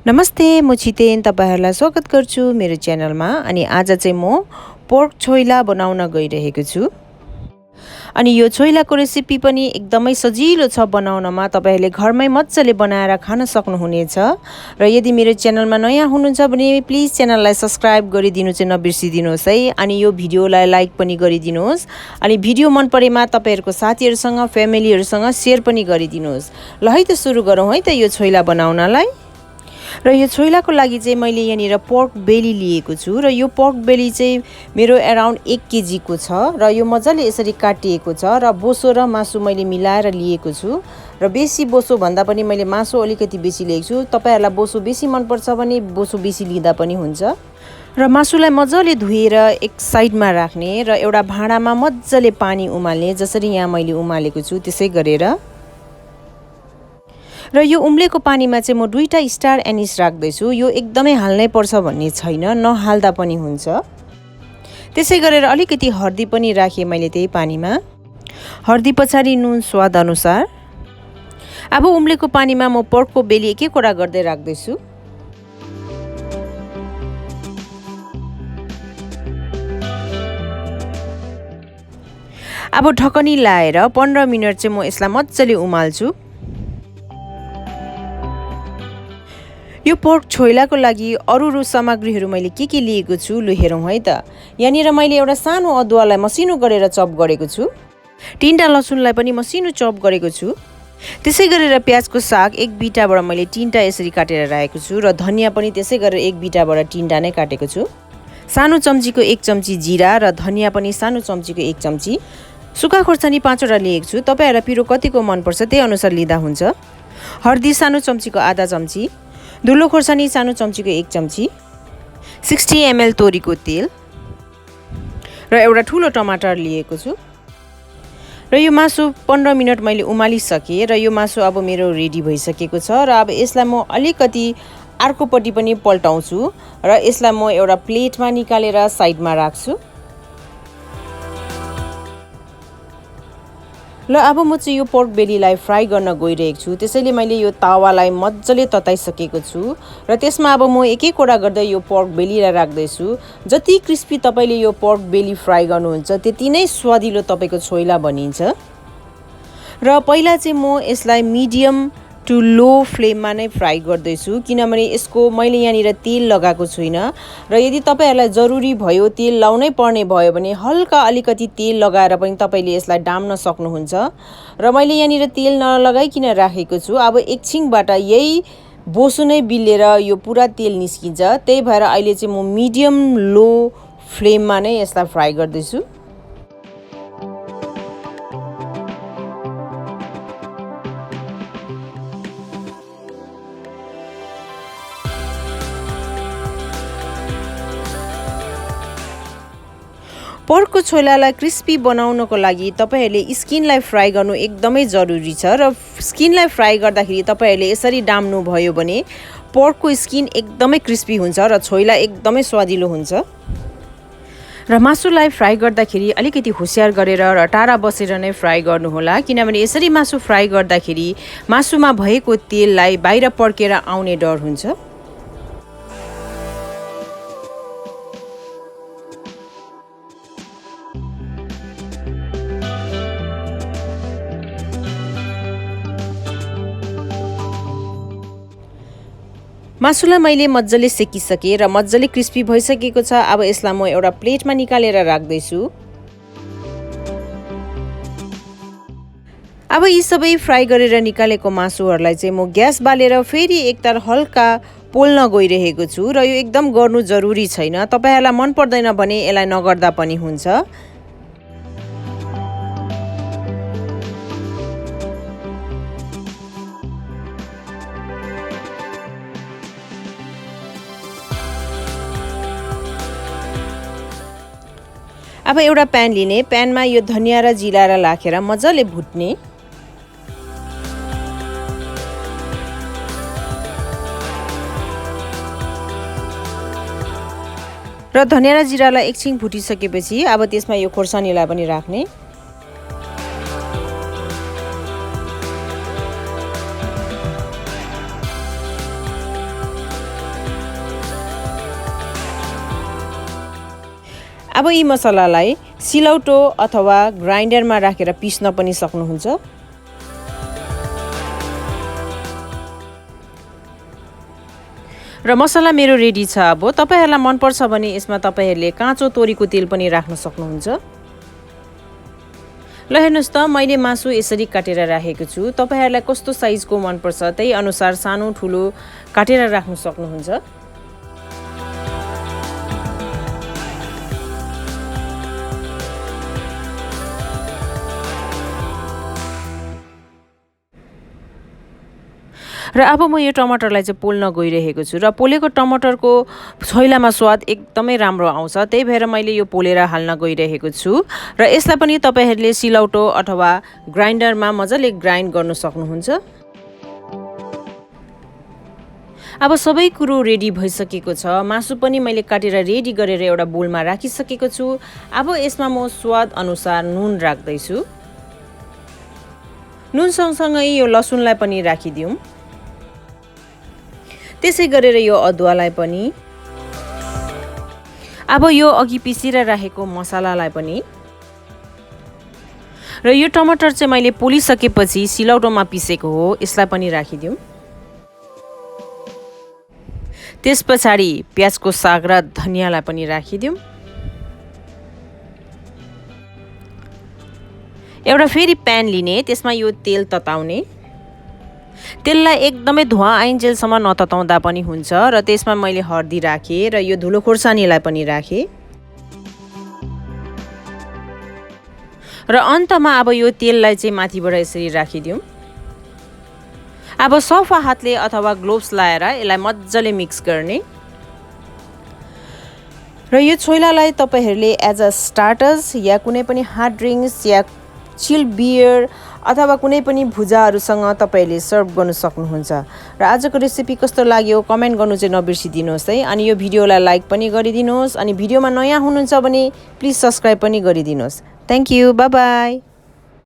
नमस्ते, म छितेन तपाईहरुलाई स्वागत गर्छु मेरो च्यानलमा। अनि आज चाहिँ म पोर्क छोइला बनाउन गइरहेको छु। अनि यो छोइलाको रेसिपी पनि एकदमै सजिलो छ बनाउनमा। तपाईहरुले घरमै मज्जाले बनाएर खान सक्नुहुनेछ। र यदि मेरो च्यानलमा नयाँ हुनुहुन्छ भने प्लिज च्यानललाई सब्स्क्राइब गरिदिनु चाहिँ नबिर्सिदिनुहोस् है। अनि यो भिडियोलाई लाइक पनि गरिदिनुहोस्। अनि भिडियो मन परेमा तपाईहरुको साथीहरुसँग फ्यामिलीहरुसँग शेयर पनि गरिदिनुहोस्। ल है त सुरु गरौँ है त यो छोइला बनाउनलाई। र यो छोइलाको लागि चाहिँ मैले यहाँनिर पोर्क बेली लिएको छु। र यो पोर्क बेली चाहिँ मेरो अराउन्ड 1 केजी को छ। र यो मजाले यसरी काटिएको छ। र बोसो र मासु मैले मिलाएर लिएको छु। र बेसी बोसो भन्दा पनि मैले मासु अलिकति बेसी लिएको छु। तपाईहरुलाई बोसो बेसी मन पर्छ भने बोसो बेसी लिँदा पनि हुन्छ। र मासुलाई मजाले धुएर एक साइडमा राख्ने र एउटा भाँडामा मजाले पानी उमाल्ने, जसरी यहाँ मैले उमालेको छु त्यसै गरेर। र यो उम्लेको पानीमा चाहिँ म 2टा स्टार एनिस राख्दैछु। यो एकदमै हाल्नै पर्छ भन्ने छैन, नहाल्दा पनि हुन्छ। त्यसै गरेर अलिकति हर्दी पनि राखे मैले त्यही पानीमा। हर्दी पछाडि नुन स्वाद अनुसार। अब उम्लेको पानीमा म पोर्कको बेली एक एकवटा गर्दै राख्दैछु। अब ढकनी लाएर 15 मिनेट चाहिँ म यसलाई मजाले उमाल्छु। यो पोर्क छोइलाको लागि अरू सामग्रीहरू मैले के लिएको छु लु हेरौँ है त। यहाँनिर मैले एउटा सानो अदुवालाई मसिनो गरेर चप गरेको छु। 3टा लसुनलाई पनि मसिनो चप गरेको छु। त्यसै गरेर प्याजको साग एक बिटाबाट मैले 3टा यसरी काटेर राखेको छु। र धनिया पनि त्यसै गरेर एक बिटाबाट 3टा नै काटेको छु। सानो चम्चीको 1 चम्ची जिरा र धनिया पनि सानो चम्चीको 1 चम्ची। सुक्खा खोर्सानी 5वटा लिएको छु। तपाईहरुलाई पिरो कतिको मन पर्छ त्यही अनुसार लिँदा हुन्छ। हर्दी सानो चम्चीको आधा चम्ची। धुलो खोर्सानी सानो चम्चीको 1 चम्ची। 60 ml तोरीको तेल र एउटा ठुलो टमाटर लिएको छु। र यो मासु 15 मिनेट मैले उमालिसके र यो मासु अब मेरो रेडी भइसकेको छ। र अब यसलाई म अलिकति अर्कोपट्टि पनि पल्टाउँछु र यसलाई म एउटा प्लेटमा निकालेर साइडमा राख्छु। ल अब म चाहिँ यो पोर्क बेलीलाई फ्राई गर्न गइरहेको छु। त्यसैले मैले यो तावालाई मज्जाले तताइसकेको छु। र त्यसमा अब म एक एकवटा गर्दै यो पोर्क बेलीलाई राख्दैछु। जति क्रिस्पी तपाईले यो पोर्क बेली फ्राई गर्नुहुन्छ त्यति नै स्वादिलो तपाईको छोइला बनिन्छ। र पहिला चाहिँ म यसलाई मिडियम टु लो फ्लेममा नै फ्राई गर्दैछु, किनभने यसको मैले यहाँनिर तेल लगाएको छुइनँ। र यदि तपाईहरुलाई जरुरी भयो तेल लाउनै पर्ने भयो भने हल्का अलिकति तेल लगाएर पनि तपाईले यसलाई डाम्न सक्नुहुन्छ। र मैले यहाँनिर तेल नलगाइकिन राखेको छु। अब एकछिनबाट यही बोसो नै बिलेर यो पुरा तेल निस्किन्छ। त्यही भएर अहिले चाहिँ म मिडियम लो फ्लेममा नै यसलाई फ्राई गर्दैछु। पोर्कको छोइलालाई क्रिस्पी बनाउनको लागि तपाईहरुले स्किनलाई फ्राई गर्नु एकदमै जरुरी छ। र स्किनलाई फ्राई गर्दाखेरि तपाईहरुले यसरी डाम्नु भयो भने पोर्कको स्किन एकदमै क्रिस्पी हुन्छ र छोइला एकदमै स्वादिलो हुन्छ। र मासुलाई फ्राई गर्दाखेरि अलिकति होशियार गरेर र टाढा बसेर नै फ्राई गर्नुहोला, किनभने यसरी मासु फ्राई गर्दाखेरि मासुमा भएको तेललाई बाहिर पड्केर आउने डर हुन्छ। मासुलाई मैले मज्जाले सेकिसके र मज्जाले क्रिस्पी भइसकेको छ। अब यसलाई म एउटा प्लेटमा निकालेर राख्दैछु। अब यी सबै फ्राई गरेर निकालेको मासुहरूलाई चाहिँ म ग्यास बालेर फेरि एकताल हल्का पोल्न गइरहेको छु। र यो एकदम गर्नु जरुरी छैन। तपाईहरुलाई मन पर्दैन भने यसलाई नगर्दा पनि हुन्छ। अब एउटा प्यान लिने, प्यानमा यो धनिया र जिरा राखेर मजाले भुट्ने। र धनिया र जिरालाई एकछिन भुटिसकेपछि अब त्यसमा यो खोर्सानीलाई पनि राख्ने। अब यी मसलालाई सिलौटो अथवा ग्राइन्डरमा राखेर पिस्न पनि सक्नुहुन्छ। र मसला मेरो रेडी छ। अब तपाईहरुलाई मन पर्छ भने यसमा तपाईहरुले काँचो तोरीको तेल पनि राख्न सक्नुहुन्छ। ल हेर्नुस् त मैले मासु यसरी काटेर राखेको छु। तपाईहरुलाई कस्तो साइजको मन पर्छ त्यही अनुसार सानो ठुलो काटेर राख्न सक्नुहुन्छ। र अब म यो टमाटरलाई चाहिँ पोल्न गइरहेको छु। र पोलेको टमाटरको छोइलामा स्वाद एकदमै राम्रो आउँछ। त्यही भएर मैले यो पोलेर हाल्न गइरहेको छु। र यसलाई पनि तपाईहरुले सिलौटो अथवा ग्राइन्डरमा मजाले ग्राइन्ड गर्न सक्नुहुन्छ। अब सबै कुरो रेडी भइसकेको छ। मासु पनि मैले काटेर रेडी गरेर एउटा बोलमा राखिसकेको छु। अब यसमा म स्वाद अनुसार नुन राख्दै छु। नुन सँगसँगै यो लसुनलाई पनि राखिदिउँ। त्यसै गरेर यो अदुवालाई पनि। अब यो अघि पिसेर राखेको मसलालाई पनि। र यो टमाटर चाहिँ मैले पोलिसकेपछि सिलौटोमा पिसेको हो, यसलाई पनि राखिदिउँ। त्यसपछाडि प्याजको साग र धनियालाई पनि राखिदिउँ। एउटा फेरि प्यान लिने, त्यसमा यो तेल तताउने। तेललाई एकदमै धुवा आइन्जेलसम्म नतताउँदा पनि हुन्छ। र त्यसमा मैले हर्दी राखेँ र यो धुलो खोर्सानीलाई पनि राखेँ। र अन्तमा अब यो तेललाई चाहिँ माथिबाट यसरी राखिदिउँ। अब सफा हातले अथवा ग्लोभ्स लाएर यसलाई मजाले मिक्स गर्ने। र यो छोइलालाई तपाईहरुले एज अ स्टार्टर्स या कुनै पनि हार्ड ड्रिङ्क्स या चिल बियर अथवा कुनै पनि भुजाहरूसँग तपाईले सर्भ गर्न सक्नुहुन्छ। र आजको रेसिपी कस्तो लाग्यो कमेन्ट गर्नु चाहिँ नबिर्सिदिनुहोस् है। अनि यो भिडियोलाई लाइक पनि गरिदिनुहोस्। अनि भिडियोमा नयाँ हुनुहुन्छ भने प्लिज सब्स्क्राइब पनि गरिदिनुहोस्। Thank you, bye bye.